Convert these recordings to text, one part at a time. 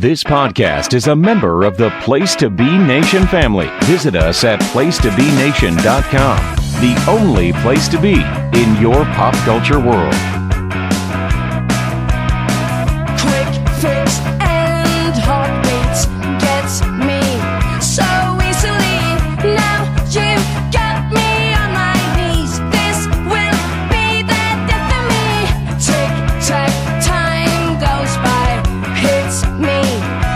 This podcast is a member of the Place to Be Nation family. Visit us at placetobenation.com, the only place to be in your pop culture world. Quick fix and heartbeats gets me so easily. Now you got me on my knees. This will be the death of me. Tick tack, time goes by, hits me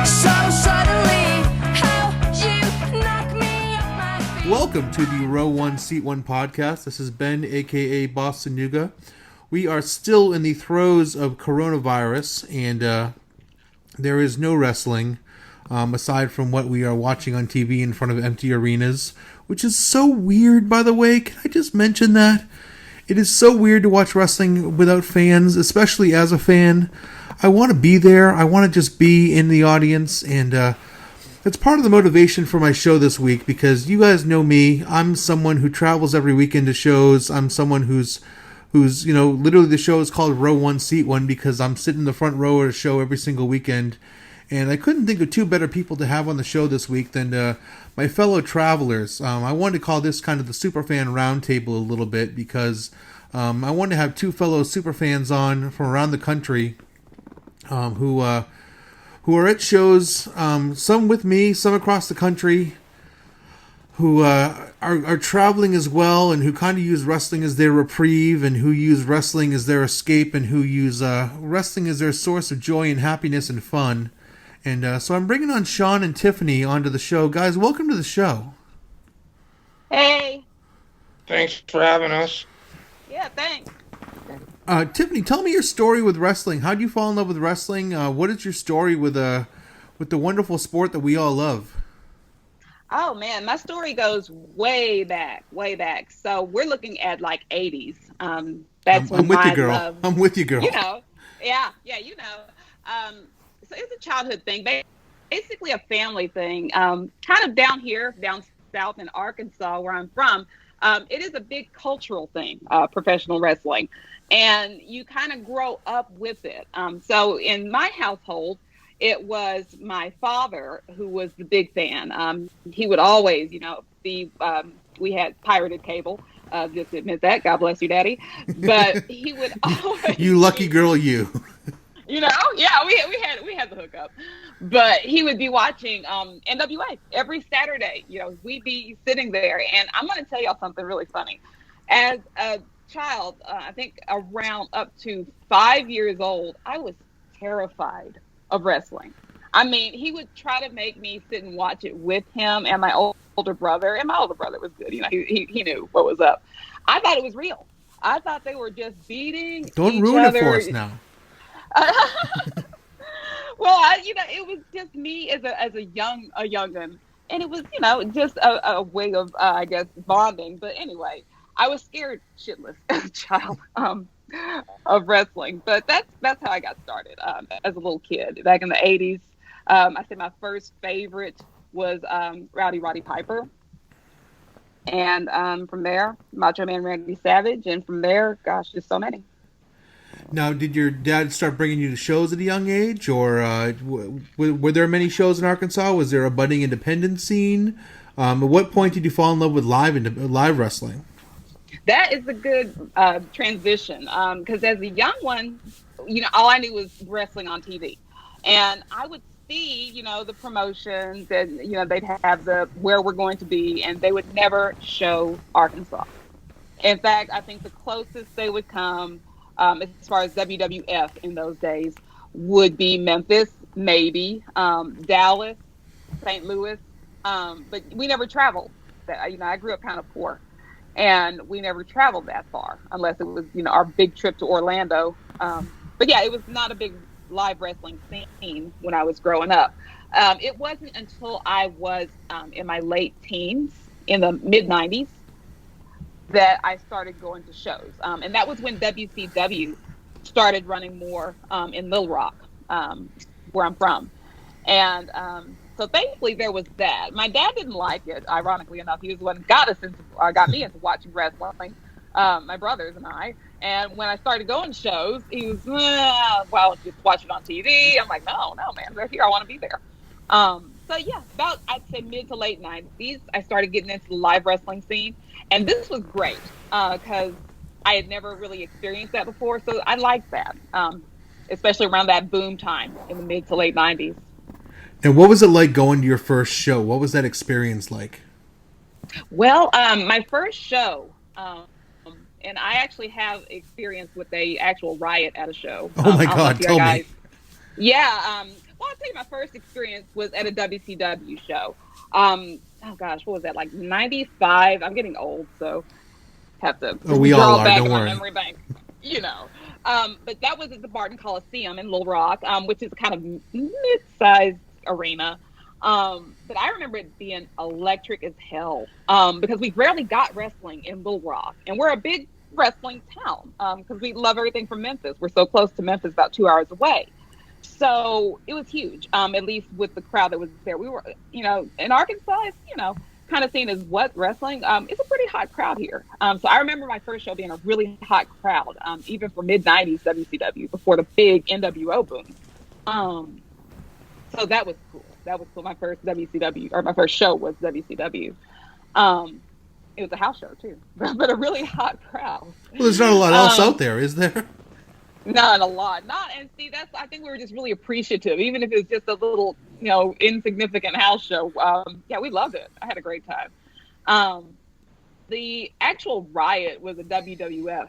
so suddenly. How you knock me off my feet. Welcome to the Row 1 Seat 1 podcast. This is Ben, aka Boston Nuga. We are still in the throes of coronavirus, and there is no wrestling aside from what we are watching on TV in front of empty arenas, which is so weird, by the way. Can I just mention that? It is so weird to watch wrestling without fans, especially as a fan. I want to be there. I want to just be in the audience, and it's part of the motivation for my show this week, because you guys know me. I'm someone who travels every weekend to shows. I'm someone who's literally the show is called Row 1 Seat 1 because I'm sitting in the front row at a show every single weekend. And I couldn't think of two better people to have on the show this week than my fellow travelers. I wanted to call this kind of the Superfan Roundtable a little bit because I wanted to have two fellow Superfans on from around the country who are at shows, some with me, some across the country, who are traveling as well, and who kind of use wrestling as their reprieve, and who use wrestling as their escape, and who use wrestling as their source of joy and happiness and fun. And so I'm bringing on Shawn and Tiffany onto the show. Guys, welcome to the show. Hey. Thanks for having us. Yeah, thanks. Tiffany, tell me your story with wrestling. How did you fall in love with wrestling? What is your story with the wonderful sport that we all love? Oh man, my story goes way back. So we're looking at like 80s. That's when I'm with my you, girl. love, I'm with you, girl. you know, yeah, you know. So it's a childhood thing, basically a family thing. Kind of down south in Arkansas, where I'm from. It is a big cultural thing, professional wrestling, and you kind of grow up with it. So in my household, it was my father who was the big fan. He would always, be. We had pirated cable. Just admit that. God bless you, Daddy. But he would always. You lucky girl, you. Yeah, we had the hookup. But he would be watching NWA every Saturday. We'd be sitting there, and I'm going to tell y'all something really funny. As a child, I think around up to 5 years old, I was terrified of wrestling. I mean, he would try to make me sit and watch it with him and my older brother. And my older brother was good. He knew what was up. I thought it was real. I thought they were just beating Don't each ruin other. it for us now. Well, it was just me as a youngin, and it was just a way of I guess bonding. But anyway, I was scared shitless as a child of wrestling. But that's how I got started as a little kid back in the 80s. I say my first favorite was Roddy Piper, and from there, Macho Man Randy Savage, and from there, gosh, just so many. Now, did your dad start bringing you to shows at a young age, or were there many shows in Arkansas? Was there a budding independent scene? At what point did you fall in love with live wrestling? That is a good transition, because as a young one, all I knew was wrestling on TV, and I would see, the promotions, and they'd have the where we're going to be, and they would never show Arkansas. In fact, I think the closest they would come, as far as WWF in those days, would be Memphis, maybe Dallas, St. Louis, but we never traveled. I grew up kind of poor, and we never traveled that far unless it was our big trip to Orlando. But yeah, it was not a big live wrestling scene when I was growing up. It wasn't until I was in my late teens, in the mid 90s, that I started going to shows. And that was when WCW started running more in Little Rock, where I'm from. And so thankfully there was that. My dad didn't like it, ironically enough. He was the one who got me into watching wrestling, my brothers and I. And when I started going to shows, he was, well, just watch it on TV. I'm like, no, man, they're here. I want to be there. So yeah, about I'd say mid to late '90s, I started getting into the live wrestling scene, and this was great because I had never really experienced that before. So I liked that, especially around that boom time in the mid to late '90s. And what was it like going to your first show? What was that experience like? Well, my first show, and I actually have experience with a actual riot at a show. Oh my I don't know God, if you tell guys- me. Yeah. Well, I'll tell you, my first experience was at a WCW show. Oh gosh, what was that? Like '95. I'm getting old, so have to We all draw are, back don't in my worry. memory bank. You know. But that was at the Barton Coliseum in Little Rock, which is a kind of mid-sized arena. But I remember it being electric as hell because we rarely got wrestling in Little Rock, and we're a big wrestling town because we love everything from Memphis. We're so close to Memphis, about 2 hours away. So it was huge, at least with the crowd that was there. We were, in Arkansas, it's, kind of seen as what wrestling. It's a pretty hot crowd here. So I remember my first show being a really hot crowd, even for mid-90s WCW before the big NWO boom. So that was cool. That was cool. My first WCW, or my first show was WCW. It was a house show too, but a really hot crowd. Well, there's not a lot else out there, is there? Not a lot. And see, I think we were just really appreciative, even if it was just a little, insignificant house show. Yeah, we loved it. I had a great time. The actual riot was a WWF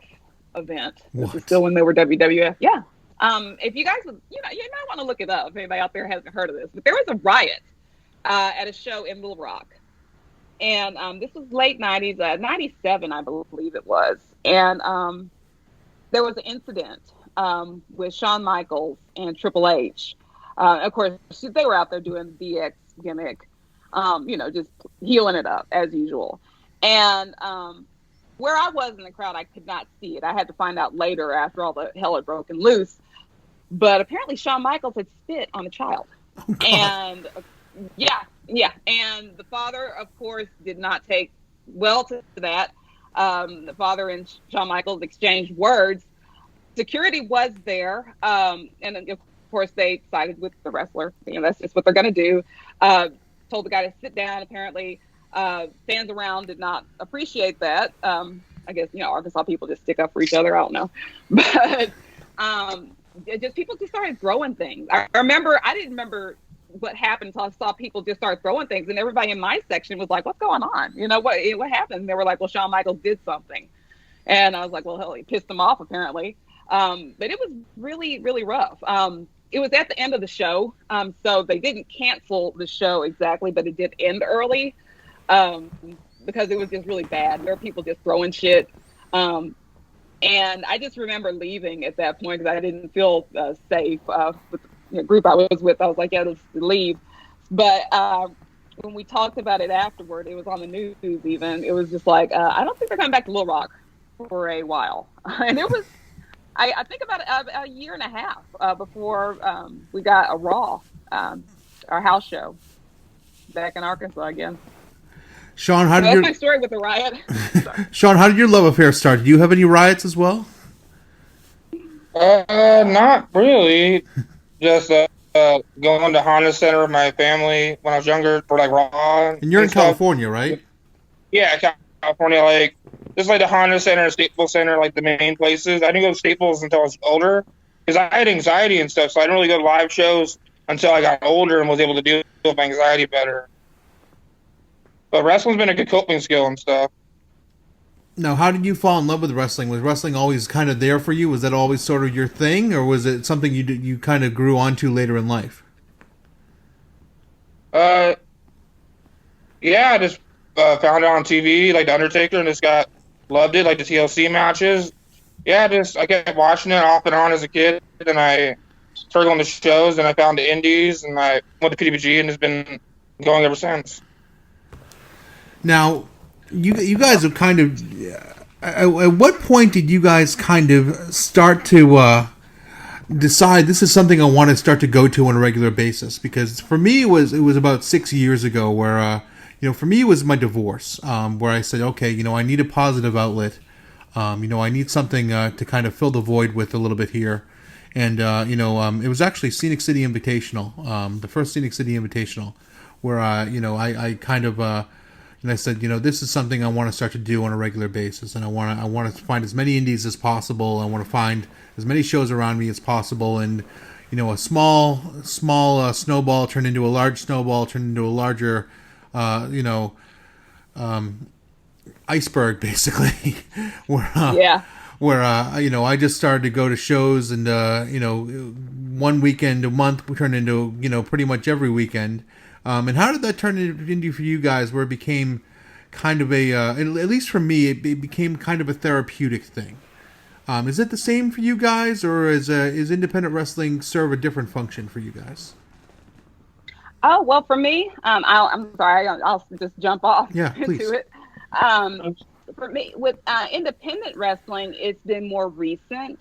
event. This is What? still when they were WWF. Yeah. If you guys would, you might want to look it up if anybody out there hasn't heard of this. But there was a riot at a show in Little Rock. And this was late 90s, 97, I believe it was. And there was an incident with Shawn Michaels and Triple H. Of course, they were out there doing the DX gimmick, just healing it up as usual. And where I was in the crowd, I could not see it. I had to find out later after all the hell had broken loose. But apparently Shawn Michaels had spit on a child. Oh, God. And yeah. And the father, of course, did not take well to that. The father and Shawn Michaels exchanged words. Security was there. And of course, they sided with the wrestler. That's just what they're going to do. Told the guy to sit down, apparently. Fans around did not appreciate that. I guess, Arkansas people just stick up for each other. I don't know. But people just started throwing things. I didn't remember what happened until I saw people just start throwing things. And everybody in my section was like, what's going on? What happened? And they were like, well, Shawn Michaels did something. And I was like, well, hell, he pissed them off, apparently. But it was really, really rough. It was at the end of the show. So they didn't cancel the show exactly, but it did end early. Because it was just really bad. There were people just throwing shit. And I just remember leaving at that point because I didn't feel safe with the group I was with. I was like, yeah, let's leave. But when we talked about it afterward, it was on the news even. It was just like, I don't think they're coming back to Little Rock for a while. And it was, I think about a year and a half before we got a Raw, our house show back in Arkansas again. Shawn, That's my story with the riot. Shawn, how did your love affair start? Did you have any riots as well? Not really. Just going to Honda Center with my family when I was younger for like Raw. And you're in stuff. California, right? Yeah, California, just like the Honda Center, Staples Center, like the main places. I didn't go to Staples until I was older because I had anxiety and stuff, so I didn't really go to live shows until I got older and was able to deal with my anxiety better. But wrestling's been a good coping skill and stuff. Now, how did you fall in love with wrestling? Was wrestling always kind of there for you? Was that always sort of your thing, or was it something you kind of grew onto later in life? Yeah, I just found it on TV, like The Undertaker, and just loved it, like the TLC matches. Yeah, I kept watching it off and on as a kid, and I started going to shows, and I found the indies, and I went to PTB, and it's been going ever since. Now, you guys have kind of... At what point did you guys kind of start to decide this is something I want to start to go to on a regular basis? Because for me, it was about 6 years ago where, for me, it was my divorce, where I said, okay, I need a positive outlet. I need something to kind of fill the void with a little bit here. And, it was actually Scenic City Invitational, the first Scenic City Invitational, where, I kind of, and I said, this is something I want to start to do on a regular basis. And I want to find as many indies as possible. I want to find as many shows around me as possible. And, a small snowball turned into a large snowball, turned into a larger, iceberg, basically, where I just started to go to shows, and one weekend a month turned into pretty much every weekend. And how did that turn into for you guys, where it became kind of at least for me, it became kind of a therapeutic thing? Is it the same for you guys, or is independent wrestling serve a different function for you guys? Oh, well, for me, I'm sorry, I'll just jump off please. into it. For me, with independent wrestling, it's been more recent.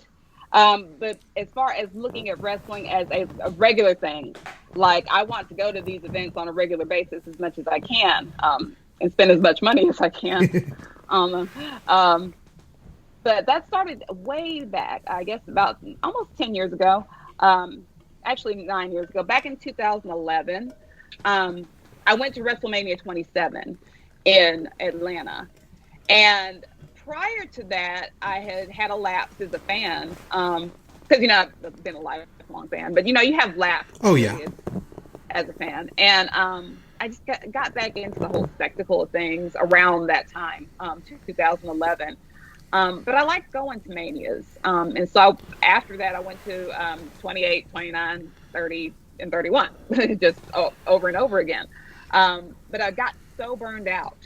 But as far as looking at wrestling as a regular thing, like I want to go to these events on a regular basis as much as I can, and spend as much money as I can. But that started way back, I guess about almost 10 years ago. Actually 9 years ago, back in 2011. I went to WrestleMania 27 in Atlanta. And prior to that, I had a lapse as a fan. Because, I've been a lifelong fan. But, you have lapse as a fan. And I just got back into the whole spectacle of things around that time, 2011. But I liked going to Manias. And so after that, I went to 28, 29, 30, and 31, just over and over again. But I got so burned out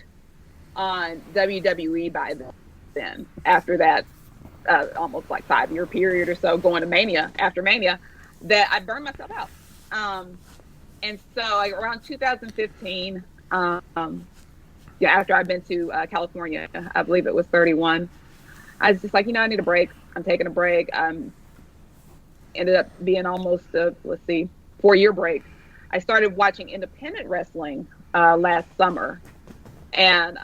on WWE by then, after that almost like 5-year period or so going to Mania, after Mania, that I burned myself out. And so around 2015, after I'd been to California, I believe it was 31, I was just like, I need a break. I'm taking a break. Ended up being almost a 4-year break. I started watching independent wrestling last summer, and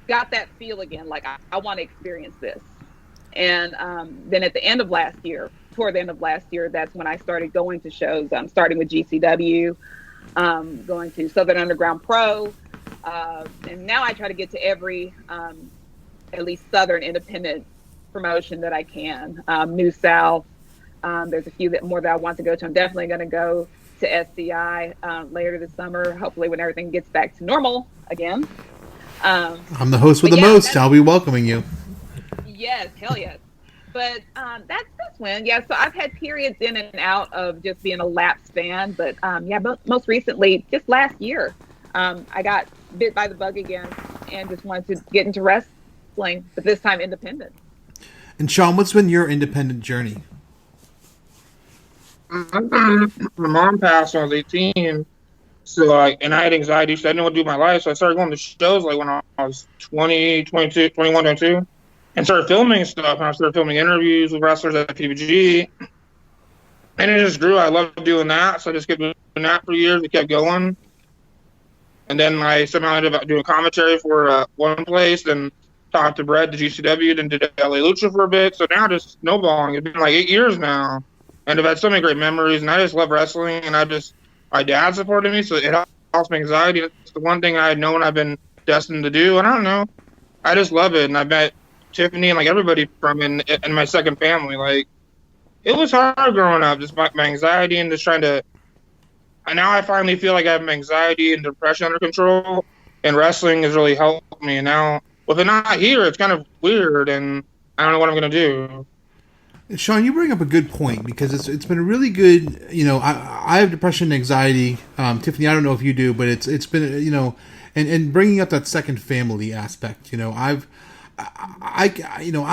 got that feel again, like I want to experience this. And then at the end of last year, toward the end of last year, that's when I started going to shows, starting with GCW, going to Southern Underground Pro, and now I try to get to every at least Southern independent promotion that I can. New South, there's a few more that I want to go to. I'm definitely going to go to SCI later this summer, hopefully when everything gets back to normal again. I'm the host with the most. I'll be welcoming you. Yes, hell yes. But that's when, so I've had periods in and out of just being a lapsed fan. But but most recently, just last year, I got bit by the bug again and just wanted to get into wrestling, but this time independent. And Shawn, what's been your independent journey? My mom passed when I was 18. So, and I had anxiety, so I didn't know what to do with my life. So I started going to shows, when I was 20, 22, 21, 22, and started filming stuff. And I started filming interviews with wrestlers at PTB. And it just grew. I loved doing that. So I just kept doing that for years. It kept going. And then I somehow ended up doing commentary for one place, then talked to Brett, the GCW, then did LA Lucha for a bit. So now just snowballing. It's been 8 years now. And I've had so many great memories. And I just love wrestling. And my dad supported me, so it helps my anxiety. It's the one thing I had known I've been destined to do. And I don't know. I just love it. And I met Tiffany and everybody from in my second family. It was hard growing up, just my anxiety and just trying to. And now I finally feel like I have my anxiety and depression under control. And wrestling has really helped me. And now, with it not here, it's kind of weird. And I don't know what I'm going to do. Shawn, you bring up a good point, because it's been a really good, I have depression and anxiety. Tiffany, I don't know if you do, but it's been, and bringing up that second family aspect, I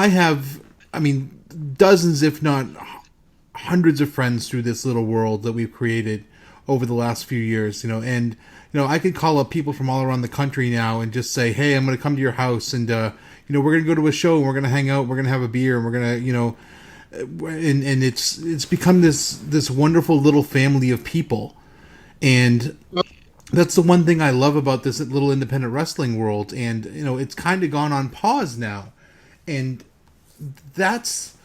have, dozens, if not hundreds of friends through this little world that we've created over the last few years, and, I could call up people from all around the country now and just say, hey, I'm going to come to your house, and, we're going to go to a show, and we're going to hang out, we're going to have a beer, and we're going to, and it's become this wonderful little family of people, and that's the one thing I love about this little independent wrestling world. And it's kind of gone on pause now, and that's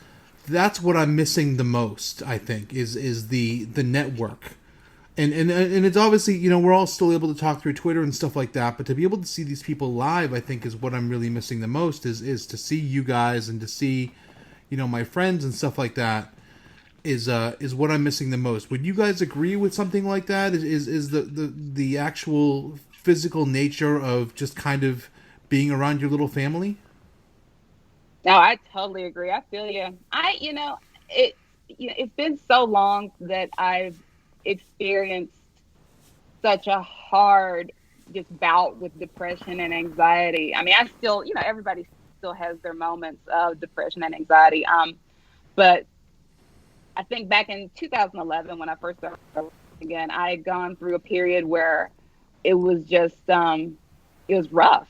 what I'm missing the most. I think is the network, and it's obviously, you know, we're all still able to talk through Twitter and stuff like that, but to be able to see these people live, I think, is what I'm really missing the most. Is to see you guys and to see, you know, my friends and stuff like that. Is what I'm missing the most. Would you guys agree with something like that? Is the actual physical nature of just kind of being around your little family? No, I totally agree. I feel you. It's been so long that I've experienced such a hard just bout with depression and anxiety. I mean, I still, everybody still has their moments of depression and anxiety. But I think back in 2011, when I first started again, I had gone through a period where it was just, it was rough.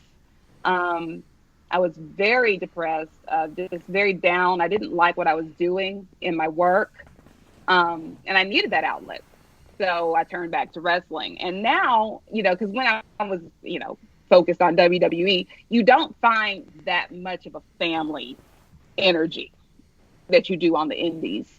I was very depressed, just very down. I didn't like what I was doing in my work. And I needed that outlet. So I turned back to wrestling. And now, because when I was, focused on WWE, you don't find that much of a family energy that you do on the indies.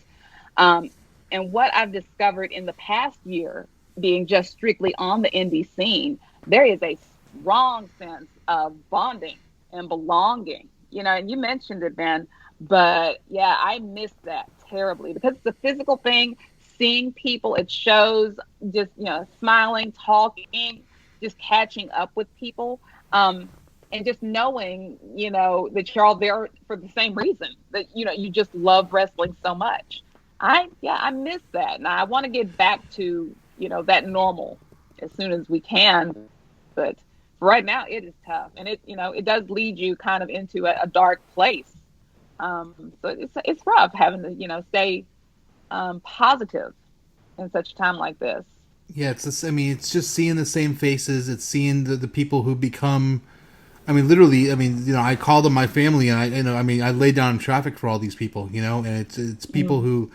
And what I've discovered in the past year, being just strictly on the indie scene, there is a strong sense of bonding and belonging, and you mentioned it, Ben, but yeah, I miss that terribly because it's a physical thing, seeing people at shows, just, smiling, talking, just catching up with people. And just knowing, that you're all there for the same reason, that, you just love wrestling so much. I miss that. And I want to get back to, that normal as soon as we can. But right now it is tough. And it does lead you kind of into a dark place. So it's rough having to, stay positive in such a time like this. Yeah, it's just seeing the same faces. It's seeing the people who become, literally, I call them my family, and I lay down in traffic for all these people, and it's people who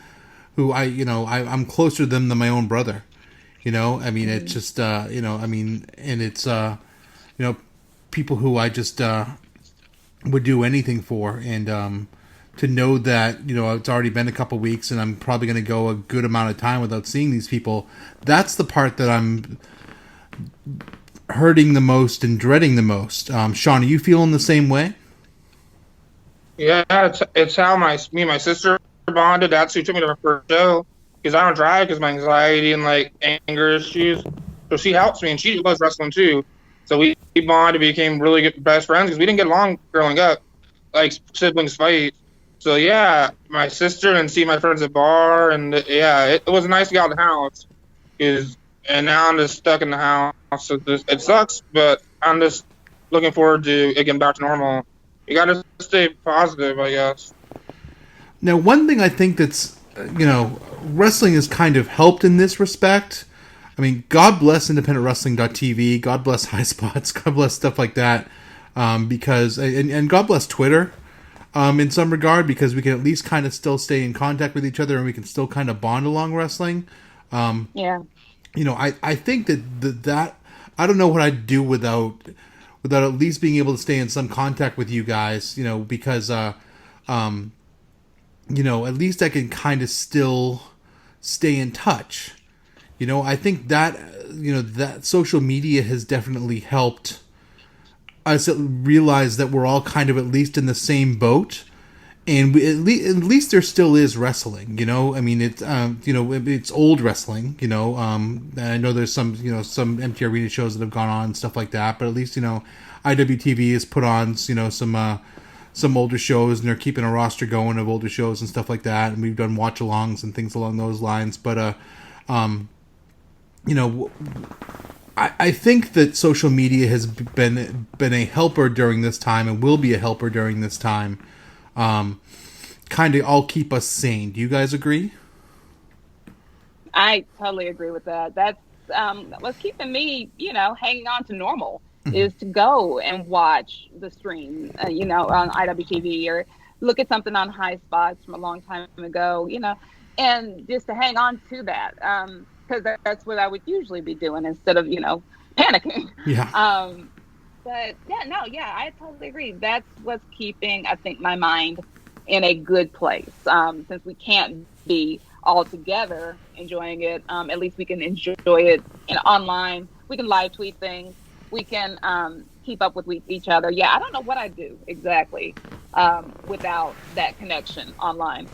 I'm closer to them than my own brother, it's just, and it's, people who I just, would do anything for. And, to know that, it's already been a couple weeks and I'm probably going to go a good amount of time without seeing these people. That's the part that I'm hurting the most and dreading the most. Shawn, are you feeling the same way? Yeah, it's how me and my sister bonded. That's who took me to my first show, because I don't drive because of my anxiety and like anger issues. So she helps me, and she loves wrestling too. So we bonded, became really good best friends because we didn't get along growing up, like siblings fight. So yeah, my sister and see my friends at bar, and yeah, it was nice to get out of the house. And now I'm just stuck in the house. So it sucks, but I'm just looking forward to it getting back to normal. You gotta stay positive, I guess. Now, one thing I think that's, wrestling has kind of helped in this respect. God bless independentwrestling.tv, God bless High Spots, God bless stuff like that, because, and God bless Twitter, in some regard, because we can at least kind of still stay in contact with each other and we can still kind of bond along wrestling. Yeah. I think that I don't know what I'd do without at least being able to stay in some contact with you guys, because, at least I can kind of still stay in touch. I think that, that social media has definitely helped us realize that we're all kind of at least in the same boat, and at least there still is wrestling. It's old wrestling. I know there's some empty arena shows that have gone on and stuff like that, but at least IWTV has put on some older shows, and they're keeping a roster going of older shows and stuff like that, and we've done watch-alongs and things along those lines. But I think that social media has been a helper during this time and will be a helper during this time. Kind of all keep us sane. Do you guys agree? I totally agree with that. That's what's keeping me, hanging on to normal, is to go and watch the stream, on IWTV, or look at something on High Spots from a long time ago, and just to hang on to that. Because that's what I would usually be doing instead of, panicking. Yeah. But I totally agree. That's what's keeping, I think, my mind in a good place. Since we can't be all together enjoying it, at least we can enjoy it in online. We can live tweet things. We can keep up with each other. Yeah, I don't know what I'd do exactly without that connection online.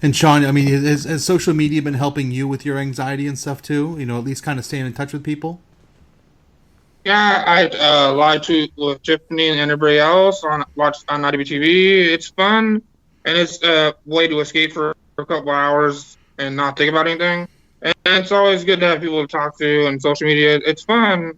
And Shawn, I mean, has social media been helping you with your anxiety and stuff too? At least kind of staying in touch with people? Yeah, I live tweet with Tiffany and everybody else on IWTV. It's fun, and it's a way to escape for a couple hours and not think about anything. And it's always good to have people to talk to, and social media. It's fun,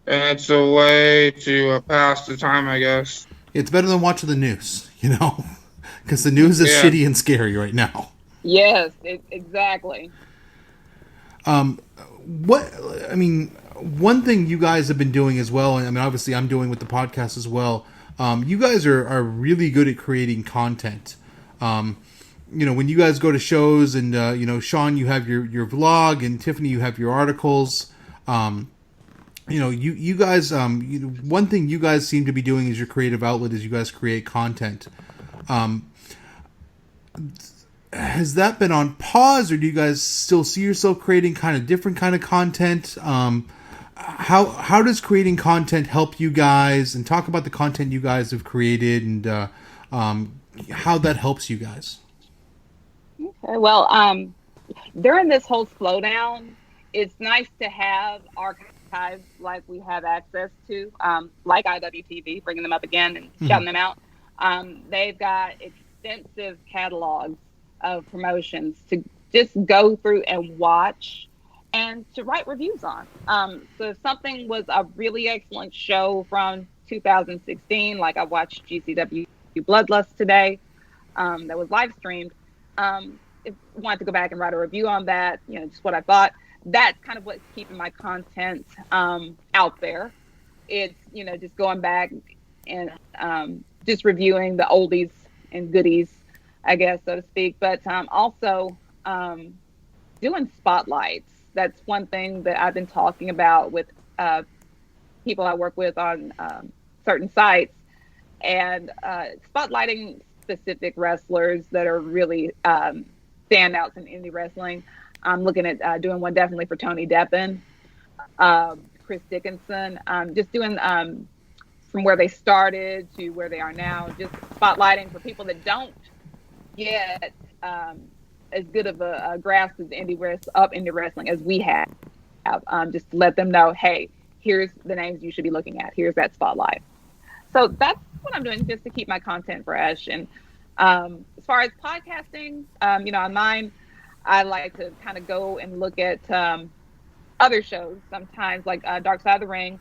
and it's a way to pass the time, I guess. It's better than watching the news, because the news is shitty and scary right now. Yes, exactly. One thing you guys have been doing as well, and I mean, obviously I'm doing with the podcast as well, you guys are really good at creating content. When you guys go to shows and, Shawn, you have your vlog, and Tiffany, you have your articles. You guys, one thing you guys seem to be doing as your creative outlet is you guys create content. Has that been on pause, or do you guys still see yourself creating kind of different kind of content? How does creating content help you guys? And talk about the content you guys have created and how that helps you guys. Okay, well, during this whole slowdown, it's nice to have archives like we have access to, like IWTV, bringing them up again and shouting them out. They've got extensive catalogs of promotions to just go through and watch and to write reviews on. So if something was a really excellent show from 2016, like I watched GCW Bloodlust today, that was live streamed. If I wanted to go back and write a review on that, just what I thought, that's kind of what's keeping my content out there. It's, just going back and just reviewing the oldies and goodies, I guess, so to speak. But also doing spotlights. That's one thing that I've been talking about with people I work with on certain sites, and spotlighting specific wrestlers that are really standouts in indie wrestling. I'm looking at doing one definitely for Tony Deppen, Chris Dickinson, just doing from where they started to where they are now, just spotlighting for people that don't get as good of a grasp of indie wrestling as we have. Just to let them know, hey, here's the names you should be looking at. Here's that spotlight. So that's what I'm doing just to keep my content fresh. And as far as podcasting, on mine, I like to kind of go and look at other shows sometimes, like Dark Side of the Ring.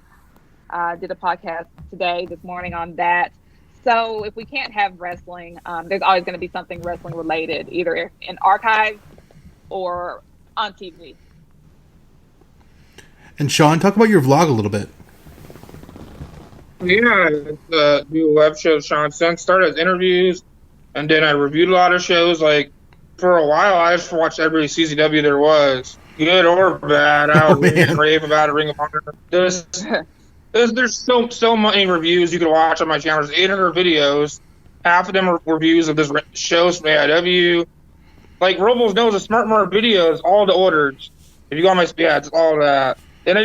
Did a podcast this morning on that. So if we can't have wrestling, there's always going to be something wrestling related, either in archives or on TV. And Shawn, talk about your vlog a little bit. Yeah, do a web show. Shawn Sen started as interviews, and then I reviewed a lot of shows. Like for a while, I just watched every CZW there was, good or bad. I was really rave about it. Ring of Honor. There's so many reviews you can watch on my channel. There's 800 videos. Half of them are reviews of this shows from AIW. Like Robles knows, the Smart Mart videos, all the orders. If you go on my it's all that. And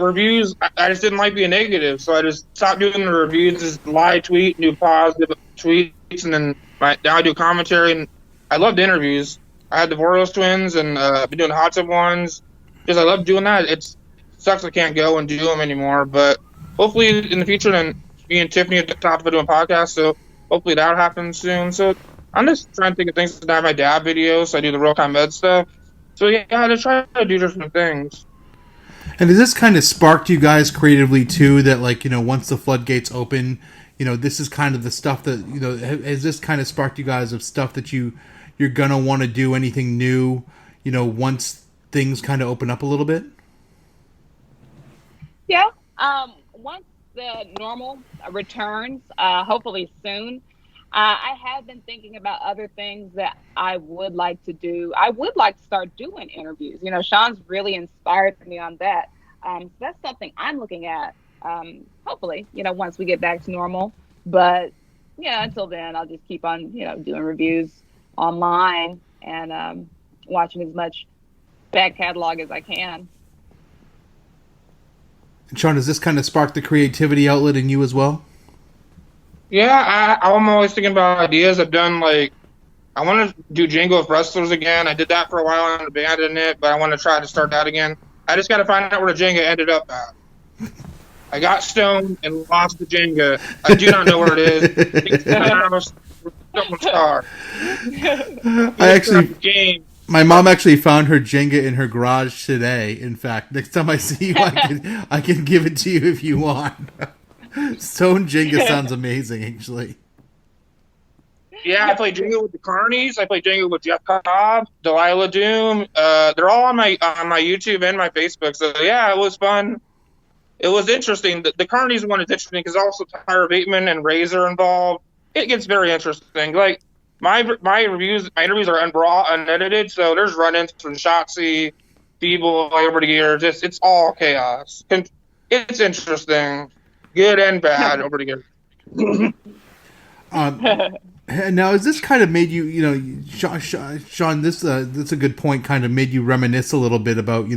reviews, I just didn't like being negative, so I just stopped doing the reviews, just live tweet, do positive tweets, and then now I do commentary. And I loved interviews. I had the Boros twins, and been doing the hot tub ones. Because I love doing that. It sucks I can't go and do them anymore, but hopefully in the future, then me and Tiffany at the top of doing podcasts, so hopefully that'll happen soon. So I'm just trying to think of things. I have my dad videos, so I do the real-time med stuff. So yeah, I just try to do different things. And has this kind of sparked you guys creatively too, that once the floodgates open, this is kind of the stuff that, has this kind of sparked you guys of stuff that you're going to want to do anything new, once things kind of open up a little bit? Yeah. Once the normal returns, hopefully soon, I have been thinking about other things that I would like to do. I would like to start doing interviews. Shawn's really inspired me on that. So that's something I'm looking at, hopefully, once we get back to normal. But until then, I'll just keep on, doing reviews online and watching as much back catalog as I can. And Shawn, does this kind of spark the creativity outlet in you as well? Yeah, I'm always thinking about ideas. I've done I want to do Jingle with wrestlers again. I did that for a while and abandoned it, but I want to try to start that again. I just got to find out where the Jenga ended up at. I got stoned and lost the Jenga. I do not know where it is. It's in the house with someone's car. My mom actually found her Jenga in her garage today. In fact, next time I see you, I can give it to you if you want. Stone Jenga sounds amazing, actually. Yeah, I played Jenga with the Carnies. I played Jenga with Jeff Cobb, Delilah Doom. They're all on my YouTube and my Facebook. So yeah, it was fun. It was interesting. The Carnies one is interesting because also Tyra Bateman and Razor involved. It gets very interesting. Like my interviews are unedited, so there's run-ins from Shotzi, people over the years. It's all chaos. It's interesting, good and bad over the years. Now, has this kind of made you, Shawn, this that's a good point, kind of made you reminisce a little bit about,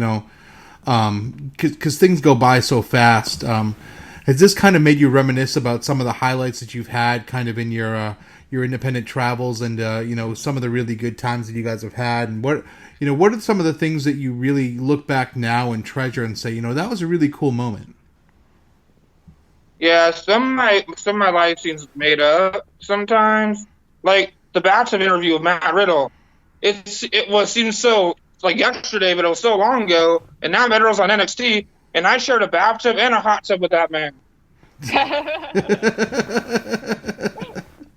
because things go by so fast. Has this kind of made you reminisce about some of the highlights that you've had kind of in your independent travels and, some of the really good times that you guys have had? And what are some of the things that you really look back now and treasure and say, that was a really cool moment? Yeah, some of my life seems made up sometimes. Like the bathtub interview with Matt Riddle, seems so like yesterday, but it was so long ago. And now Matt Riddle's on NXT, and I shared a bathtub and a hot tub with that man.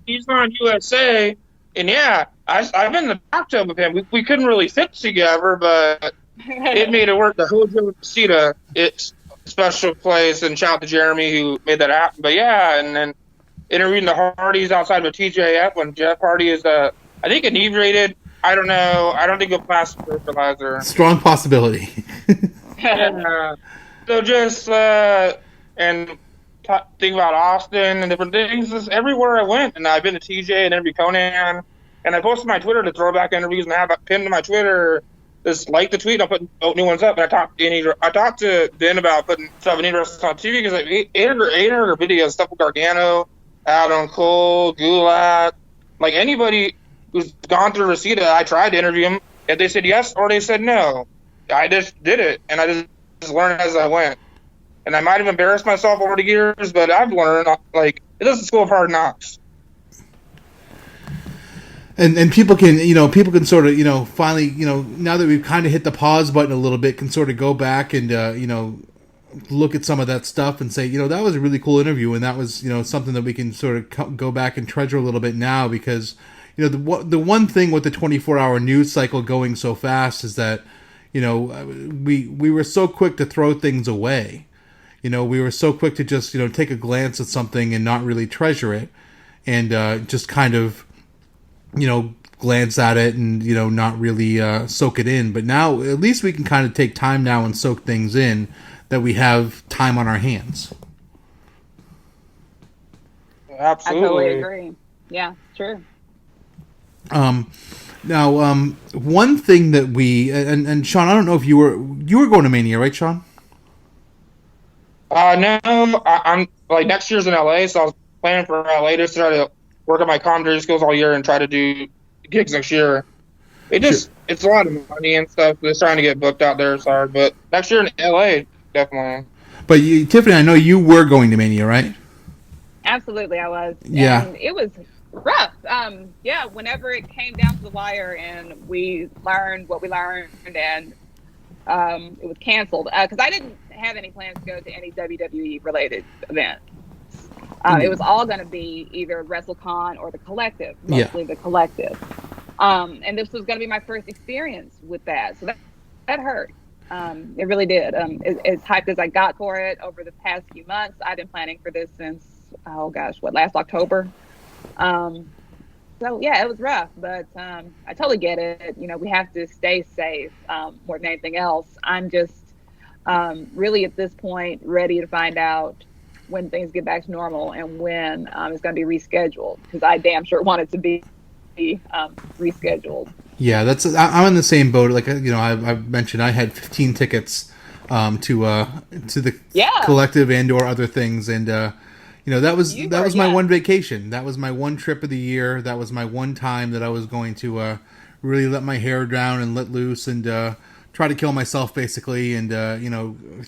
He's on USA, and yeah, I've been in the bathtub with him. We couldn't really fit together, but it made it work. The Hojo Casita, it's special place, and shout out to Jeremy who made that happen. But yeah, and then interviewing the Hardys outside of TJF when Jeff Hardy is I think inebriated. I don't know. I don't think he'll pass the fertilizer. Strong possibility. So just and think about Austin and different things. Just everywhere I went, and I've been to TJ and interviewed Conan, and I posted my Twitter to throwback interviews, and I have it pinned to my Twitter. Just like the tweet, I'll put new ones up. And I talked to Ben about putting stuff in wrestlers on TV because like 800 videos, stuff with Gargano, Adam Cole, Gulak, like anybody who's gone through Reseda. I tried to interview them, and they said yes or they said no. I just did it, and I just learned as I went. And I might have embarrassed myself over the years, but I've learned like it is the school of hard knocks. And people can sort of, finally, now that we've kind of hit the pause button a little bit, can sort of go back and, look at some of that stuff and say, that was a really cool interview. And that was, something that we can sort of go back and treasure a little bit now because, the one thing with the 24-hour news cycle going so fast is that, we were so quick to throw things away. We were so quick to just, take a glance at something and not really treasure it and just kind of, glance at it and, not really soak it in. But now, at least we can kind of take time now and soak things in that we have time on our hands. Absolutely. I totally agree. Yeah, true. Now, one thing that we, and Shawn, I don't know if you were going to Mania, right, Shawn? No, I'm like next year's in LA, so I was planning for LA to try to work on my commentary skills all year and try to do gigs next year. It's a lot of money and stuff. Just trying to get booked out there, sorry. But next year in LA, definitely. But Tiffany, I know you were going to Mania, right? Absolutely, I was. Yeah. And it was rough. Whenever it came down to the wire and we learned what we learned and it was canceled because I didn't have any plans to go to any WWE related event. It was all going to be either WrestleCon or the Collective, mostly the Collective. And this was going to be my first experience with that. So that hurt. It really did. As hyped as I got for it over the past few months, I've been planning for this since, last October. So, yeah, it was rough, but I totally get it. We have to stay safe more than anything else. I'm just really at this point ready to find out when things get back to normal and when it's going to be rescheduled, because I damn sure want it to be rescheduled. Yeah, I'm in the same boat. Like, I've mentioned I had 15 tickets to the Yeah. collective and/or other things, and that was my yeah. one vacation. That was my one trip of the year. That was my one time that I was going to really let my hair down and let loose and try to kill myself, basically, and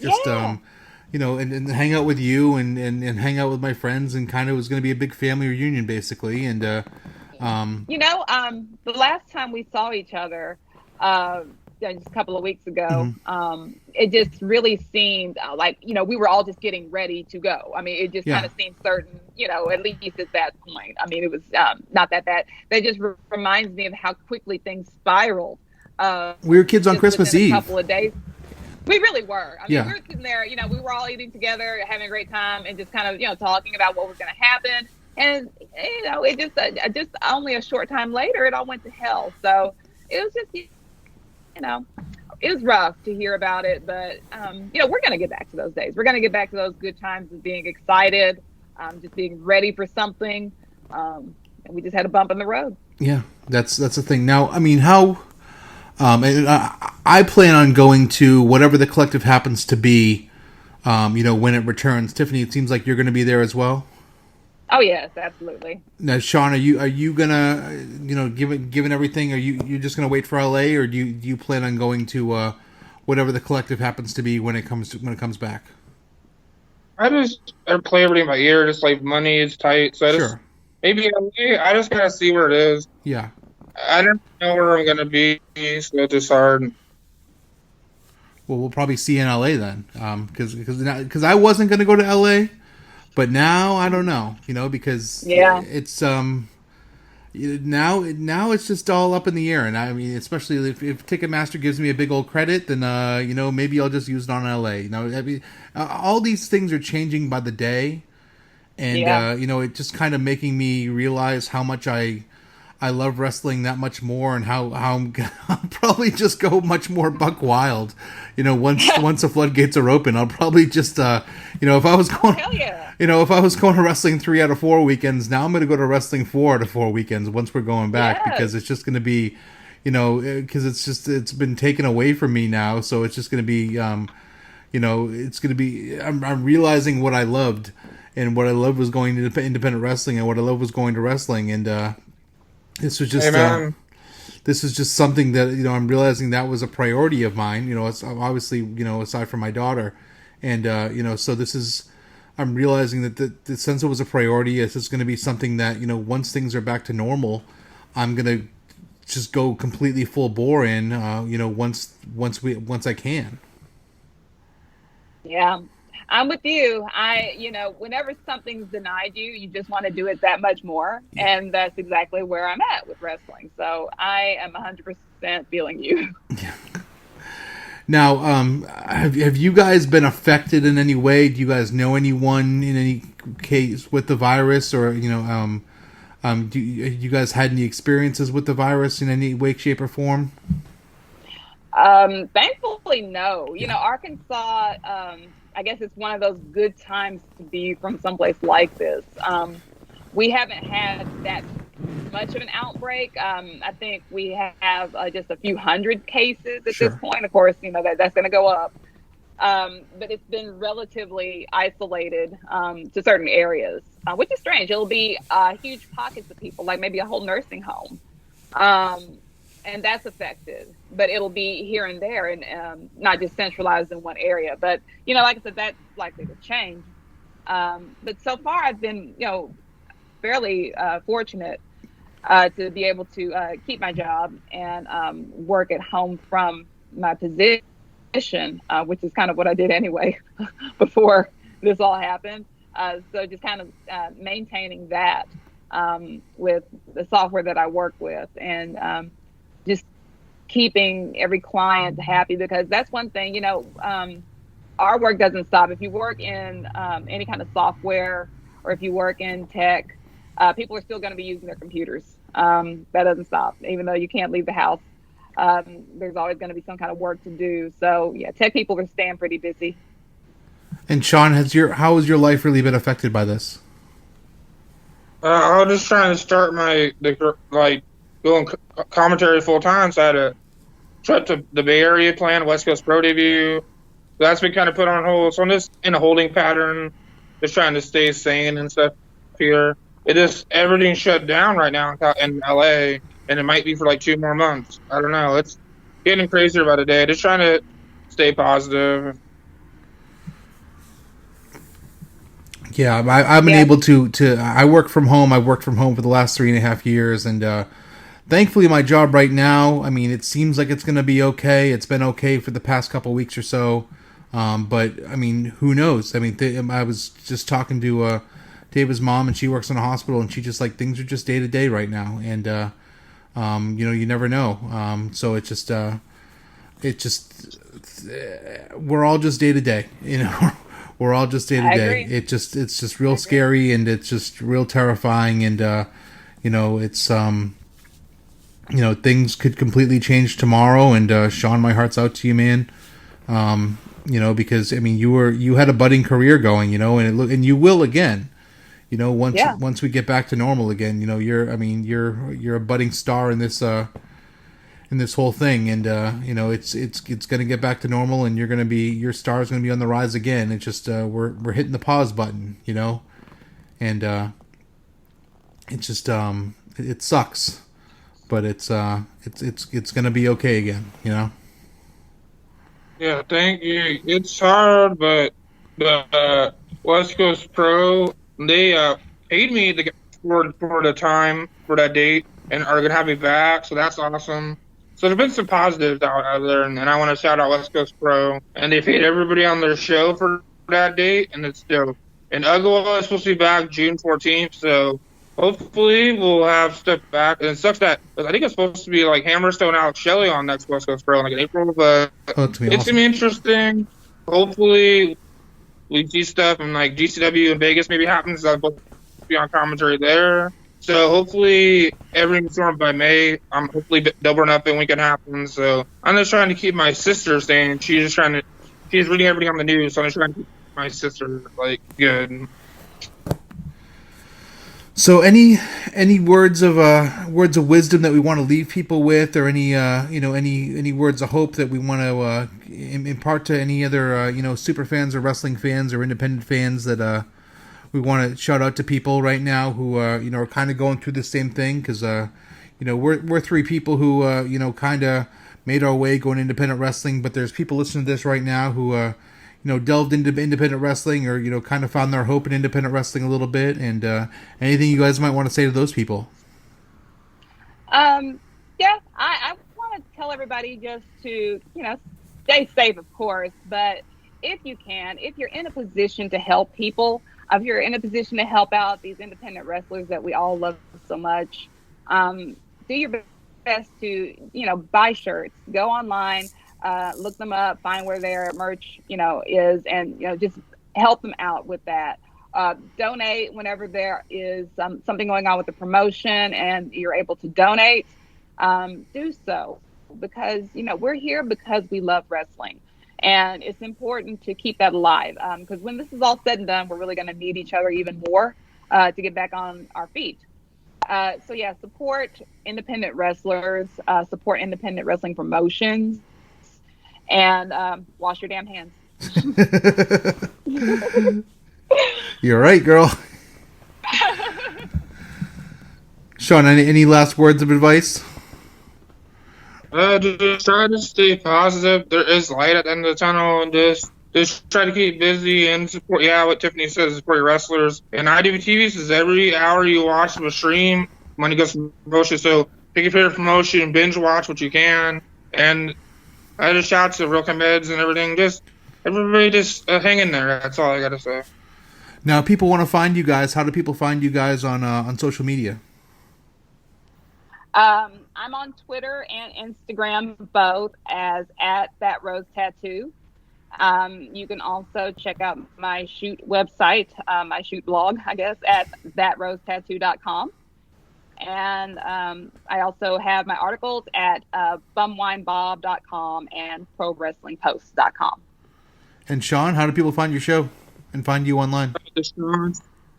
just Yeah. and hang out with you and hang out with my friends, and kind of was going to be a big family reunion, basically, and. The last time we saw each other, just a couple of weeks ago, it just really seemed like, we were all just getting ready to go. I mean, it just kind of seemed certain, at least at that point. I mean, it was not that bad. That just reminds me of how quickly things spiraled. We were kids on Christmas Eve. A couple of days. We really were. I mean, Yeah. we were sitting there, we were all eating together, having a great time, and just kind of, talking about what was going to happen. And, it just only a short time later, it all went to hell. So it was just, it was rough to hear about it. But, we're going to get back to those days. We're going to get back to those good times of being excited, just being ready for something. And we just had a bump in the road. Yeah, that's the thing. Now, I mean, how... and I plan on going to whatever the collective happens to be, when it returns. Tiffany, it seems like you're going to be there as well. Oh yes, absolutely. Now, Shawn, are you gonna, given everything, are you just gonna wait for LA, or do you plan on going to whatever the collective happens to be when it comes back? I play everything by ear. Just like money is tight, so maybe LA. I just gotta see where it is. Yeah. I don't know where I'm gonna be, so it's just hard. Well, we'll probably see in LA then, because I wasn't gonna go to LA. But now I don't know, because it's now it's just all up in the air, and I mean, especially if Ticketmaster gives me a big old credit, then maybe I'll just use it on LA. I mean, all these things are changing by the day, and it just kind of making me realize how much I love wrestling that much more, and how I'll probably just go much more buck wild. Once the floodgates are open, I'll probably just if I was going. Hell yeah. If I was going to wrestling 3 out of 4 weekends, now I'm going to go to wrestling 4 out of 4 weekends once we're going back, because it's just going to be, because it's been taken away from me now. So it's just going to be, it's going to be, I'm realizing what I loved, and what I loved was going to independent wrestling, and what I loved was going to wrestling. And this was just, this is just something that, I'm realizing that was a priority of mine. It's obviously, aside from my daughter. And, so this is, I'm realizing that since it was a priority, it's just going to be something that, once things are back to normal, I'm going to just go completely full bore in, once I can. Yeah, I'm with you. Whenever something's denied you, you just want to do it that much more. Yeah. And that's exactly where I'm at with wrestling. So I am 100% feeling you. Yeah. Now, have you guys been affected in any way? Do you guys know anyone in any case with the virus, or do you guys had any experiences with the virus in any way, shape, or form? Thankfully, no. Arkansas. I guess it's one of those good times to be from someplace like this. We haven't had that much of an outbreak. I think we have just a few hundred cases at this point. Of course, that's going to go up. But it's been relatively isolated to certain areas, which is strange. It'll be huge pockets of people, like maybe a whole nursing home. And that's affected. But it'll be here and there, and not just centralized in one area. But, like I said, that's likely to change. But so far, I've been, fairly fortunate to be able to keep my job and work at home from my position, which is kind of what I did anyway before this all happened. So just kind of maintaining that with the software that I work with, and just keeping every client happy, because that's one thing, our work doesn't stop. If you work in any kind of software, or if you work in tech, people are still going to be using their computers. That doesn't stop. Even though you can't leave the house, there's always going to be some kind of work to do. So, yeah, tech people are staying pretty busy. And Shawn, how has your life really been affected by this? I was just trying to start doing commentary full time. So I had a trip to the Bay Area plan, West Coast Pro debut. That's been kind of put on hold. So I'm just in a holding pattern, just trying to stay sane and stuff here. It is everything's shut down right now in LA, and it might be for like 2 more months. I don't know. It's getting crazier by the day. Just trying to stay positive. Yeah, I've been able to. I work from home. I worked from home for the last 3.5 years, and thankfully, my job right now. I mean, it seems like it's going to be okay. It's been okay for the past couple weeks or so, but I mean, who knows? I mean, I was just talking to David's mom, and she works in a hospital, and she just like things are just day to day right now, and you never know. So we're all just day to day, We're all just day to day. It's just real scary, and it's just real terrifying, and it's things could completely change tomorrow. And Shawn, my heart's out to you, man. Because I mean, you had a budding career going, and you will again. Once we get back to normal again, you're a budding star in this whole thing, and it's going to get back to normal, and your star's going to be on the rise again. It's just we're hitting the pause button, and it's just it sucks, but it's going to be okay again, Yeah, thank you. It's hard, but the West Coast Pro, they paid me for the time for that date and are gonna have me back, so that's awesome. So there's been some positives out there, and I want to shout out West Coast Pro, and they paid everybody on their show for that date, and it's still. And Ugwa is supposed to be back June 14th, so hopefully we'll have stuff back. And it sucks that I think it's supposed to be like Hammerstone, Alex Shelley on next West Coast Pro in April, but it's gonna be interesting. Hopefully we see stuff in like GCW in Vegas maybe happens. I'll be on commentary there. So hopefully everything's sorted by May. I'm hopefully doubling up and we can happen. So I'm just trying to keep my sister staying. She's reading everything on the news. So I'm just trying to keep my sister good. So any words of wisdom that we want to leave people with, or any words of hope that we want to impart to any other super fans or wrestling fans or independent fans that we want to shout out to people right now who are kind of going through the same thing, because we're three people who kind of made our way going independent wrestling, but there's people listening to this right now who delved into independent wrestling, or kind of found their hope in independent wrestling a little bit, and anything you guys might want to say to those people. I want to tell everybody just to stay safe, of course, but if you're in a position to help people, if you're in a position to help out these independent wrestlers that we all love so much, do your best to buy shirts, go online, look them up, find where their merch is, and just help them out with that. Donate whenever there is something going on with the promotion and you're able to donate. Do so, because we're here because we love wrestling, and it's important to keep that alive, because when this is all said and done, we're really going to need each other even more to get back on our feet. Support independent wrestlers, support independent wrestling promotions, and wash your damn hands. You're right, girl. Shawn, any last words of advice? Just try to stay positive. There is light at the end of the tunnel, and just try to keep busy and support. Yeah, what Tiffany says, support your wrestlers. And IWTV says every hour you watch the stream, money goes to promotion. So pick your favorite promotion, binge watch what you can, and I just shout to Real Meds and everything. Just everybody, just hang in there. That's all I gotta say. Now, if people want to find you guys, how do people find you guys on social media? I'm on Twitter and Instagram both as @ThatRoseTattoo. You can also check out my shoot website, my shoot blog, I guess, at thatrosetattoo.com. And I also have my articles at bumwinebob.com and prowrestlingpost.com. And Shawn, how do people find your show and find you online? The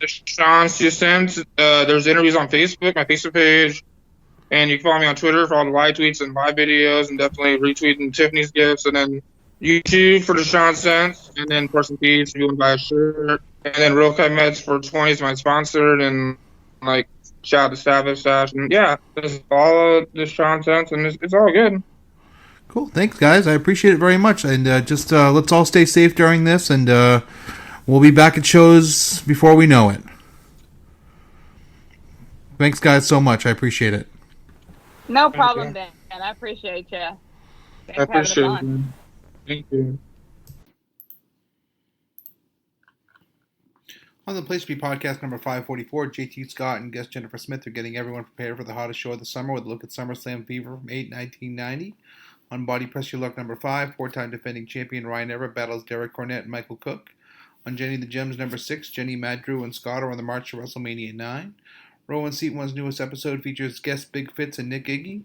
Shawn's Two Cents. There's interviews on Facebook, my Facebook page, and you can follow me on Twitter for all the live tweets and live videos, and definitely retweeting Tiffany's gifts, and then YouTube for the Shawn Sense, and then Person Peace if you want to buy a shirt, and then Real Cut Meds for 20 is my sponsored, and like shout out to Savage Stash, and yeah, just follow the Shawn Sense, and it's all good. Cool. Thanks, guys. I appreciate it very much. And just let's all stay safe during this, and we'll be back at shows before we know it. Thanks, guys, so much. I appreciate it. No problem, Dan. I appreciate you. I appreciate it. Thank you. On the Place to Be podcast number 544, JT Scott and guest Jennifer Smith are getting everyone prepared for the hottest show of the summer with a look at SummerSlam Fever from 1990. On Body Press Your Luck number 5, four-time defending champion Ryan Everett battles Derek Cornette and Michael Cook. On Jenny the Gems number 6, Jenny, Matt, Drew, and Scott are on the march to WrestleMania 9. Rowan Seat 1's newest episode features guests Big Fitz and Nick Iggy.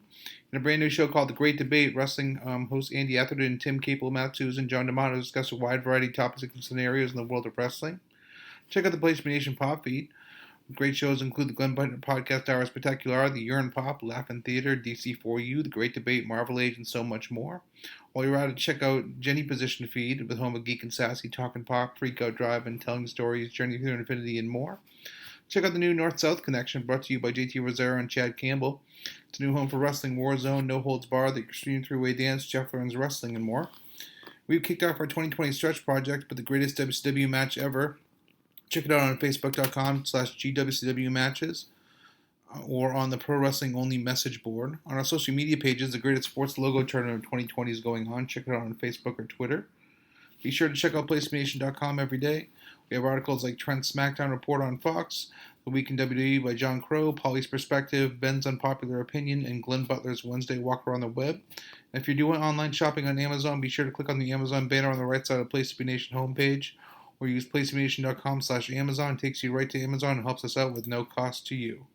In a brand new show called The Great Debate, wrestling hosts Andy Atherton and Tim Capel, Matt Susan, and John D'Amato discuss a wide variety of topics and scenarios in the world of wrestling. Check out the Place to Be Nation pop feed. Great shows include the Glenn Butler Podcast Hour Spectacular, the Urine Pop, Laugh-In Theater, DC4U, The Great Debate, Marvel Age, and so much more. While you're at it, check out Jenny Position Feed with home of Geek and Sassy, Talking Pop, Freak Out Drive, and Telling Stories, Journey Through Infinity, and more. Check out the new North-South Connection brought to you by JT Rosero and Chad Campbell. It's a new home for Wrestling Warzone, No Holds Barred, The Extreme Three-Way Dance, Jeff Learns Wrestling, and more. We've kicked off our 2020 stretch project with the greatest WCW match ever. Check it out on Facebook.com/GWCW matches or on the Pro Wrestling Only message board. On our social media pages, the Greatest Sports Logo Tournament of 2020 is going on. Check it out on Facebook or Twitter. Be sure to check out PlayStation.com every day. We have articles like Trent's SmackDown Report on Fox, The Week in WWE by John Crow, Polly's Perspective, Ben's Unpopular Opinion, and Glenn Butler's Wednesday Walk Around the Web. And if you're doing online shopping on Amazon, be sure to click on the Amazon banner on the right side of the Place to Be Nation homepage, or use PlayStation.com/Amazon. It takes you right to Amazon and helps us out with no cost to you.